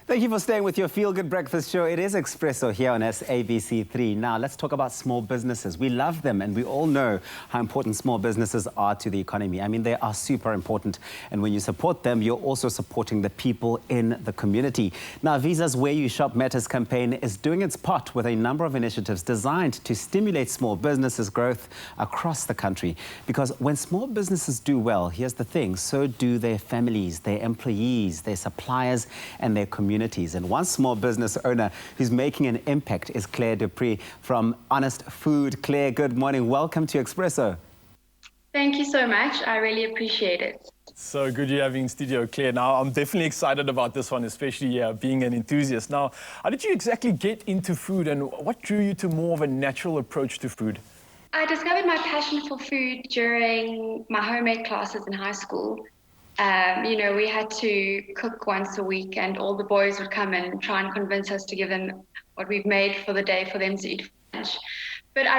Thank you for staying with your Feel Good Breakfast show. It is Expresso here on SABC3. Now, let's talk about small businesses. We love them, and we all know how important small businesses are to the economy. I mean, they are super important. And when you support them, you're also supporting the people in the community. Now, Visa's Where You Shop Matters campaign is doing its part with a number of initiatives designed to stimulate small businesses' growth across the country. Because when small businesses do well, here's the thing, so do their families, their employees, their suppliers, and their communities. And one small business owner who's making an impact is Claire Dupree from Honest Food. Claire, good morning. Welcome to Expresso. Thank you so much. I really appreciate it. So good you having in studio, Claire. Now, I'm definitely excited about this one, especially being an enthusiast. Now, how did you exactly get into food, and what drew you to more of a natural approach to food? I discovered my passion for food during my homemade classes in high school. We had to cook once a week, and all the boys would come and try and convince us to give them what we've made for the day for them to eat for lunch. But I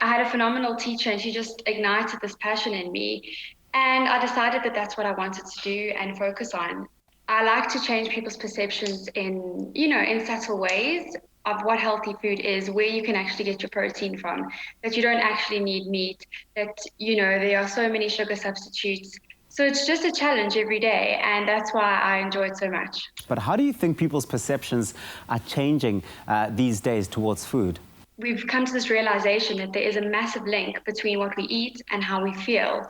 had a phenomenal teacher, and she just ignited this passion in me. And I decided that that's what I wanted to do and focus on. I like to change people's perceptions in subtle ways of what healthy food is, where you can actually get your protein from, that you don't actually need meat, that, there are so many sugar substitutes. So it's just a challenge every day, and that's why I enjoy it so much. But how do you think people's perceptions are changing these days towards food? We've come to this realization that there is a massive link between what we eat and how we feel.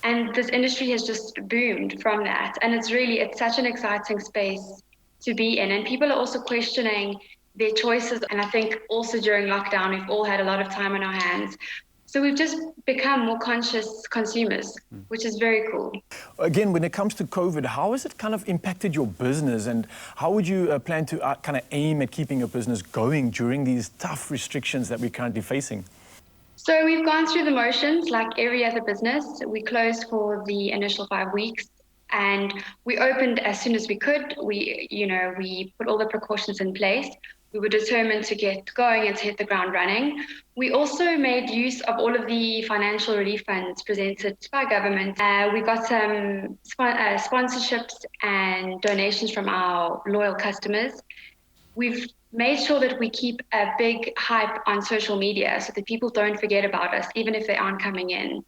And this industry has just boomed from that. And it's such an exciting space to be in. And people are also questioning their choices. And I think also during lockdown, we've all had a lot of time on our hands. So we've just become more conscious consumers, which is very cool. Again, when it comes to COVID, how has it kind of impacted your business, and how would you plan to kind of aim at keeping your business going during these tough restrictions that we're currently facing? So we've gone through the motions like every other business. We closed for the initial 5 weeks, and we opened as soon as we could. We put all the precautions in place. We were determined to get going and to hit the ground running. We also made use of all of the financial relief funds presented by government. We got some sponsorships and donations from our loyal customers. We've made sure that we keep a big hype on social media so that people don't forget about us, even if they aren't coming in.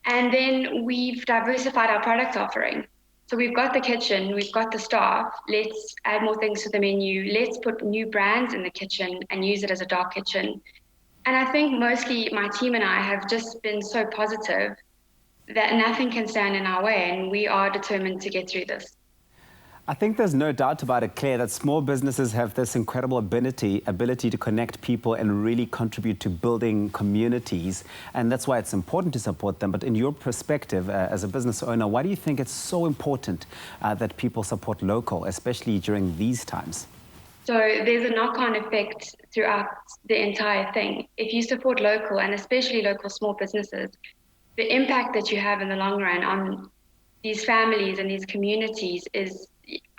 And then we've diversified our product offering. So we've got the kitchen, we've got the staff, let's add more things to the menu, let's put new brands in the kitchen and use it as a dark kitchen. And I think mostly my team and I have just been so positive that nothing can stand in our way, and we are determined to get through this. I think there's no doubt about it, Claire, that small businesses have this incredible ability to connect people and really contribute to building communities. And that's why it's important to support them. But in your perspective, as a business owner, why do you think it's so important that people support local, especially during these times? So there's a knock-on effect throughout the entire thing. If you support local, and especially local small businesses, the impact that you have in the long run on these families and these communities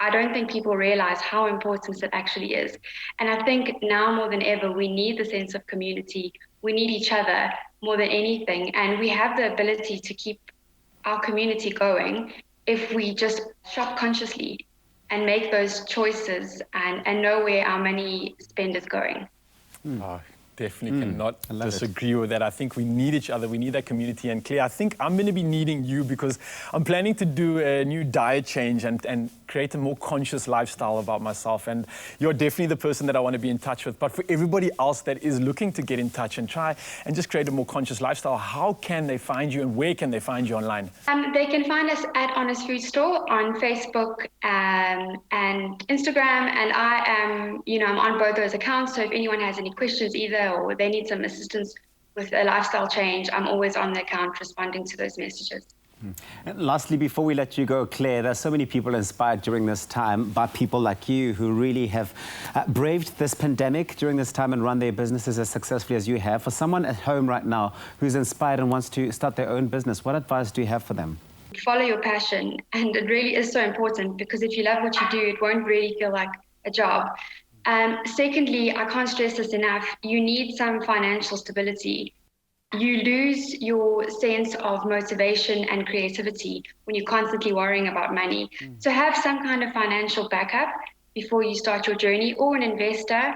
I don't think people realize how important it actually is. And I think now more than ever, we need the sense of community. We need each other more than anything. And we have the ability to keep our community going if we just shop consciously and make those choices and know where our money spend is going. Definitely cannot disagree with that. I think we need each other. We need that community. And Claire, I think I'm going to be needing you because I'm planning to do a new diet change and create a more conscious lifestyle about myself. And you're definitely the person that I want to be in touch with. But for everybody else that is looking to get in touch and try and just create a more conscious lifestyle, how can they find you and where can they find you online? They can find us at Honest Food Store on Facebook and Instagram. And I'm on both those accounts. So if anyone has any questions either, or they need some assistance with a lifestyle change, I'm always on the account responding to those messages. And lastly, before we let you go, Claire, there's so many people inspired during this time by people like you who really have braved this pandemic during this time and run their businesses as successfully as you have. For someone at home right now who's inspired and wants to start their own business, what advice do you have for them? Follow your passion, and it really is so important, because if you love what you do, it won't really feel like a job. Secondly, I can't stress this enough, you need some financial stability. You lose your sense of motivation and creativity when you're constantly worrying about money. So have some kind of financial backup, before you start your journey, or an investor.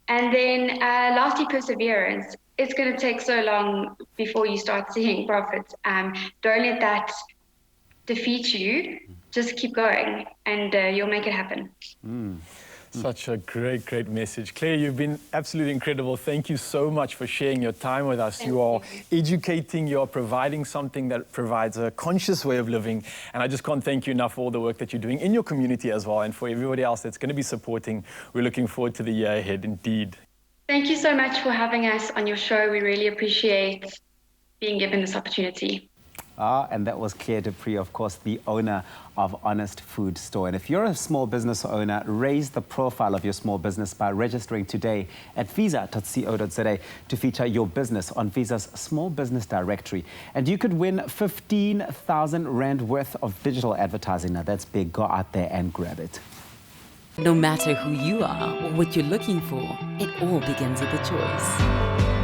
And then lastly, perseverance. It's going to take so long before you start seeing profits. Don't let that defeat you. Just keep going, and you'll make it happen. Such a great message. Claire, you've been absolutely incredible. Thank you so much for sharing your time with us. You are educating, you're providing something that provides a conscious way of living. And I just can't thank you enough for all the work that you're doing in your community as well. And for everybody else that's going to be supporting, we're looking forward to the year ahead indeed. Thank you so much for having us on your show. We really appreciate being given this opportunity. And that was Claire Dupree, of course, the owner of Honest Food Store. And if you're a small business owner, raise the profile of your small business by registering today at visa.co.za to feature your business on Visa's Small Business Directory. And you could win 15,000 Rand worth of digital advertising. Now, that's big. Go out there and grab it. No matter who you are or what you're looking for, it all begins with a choice.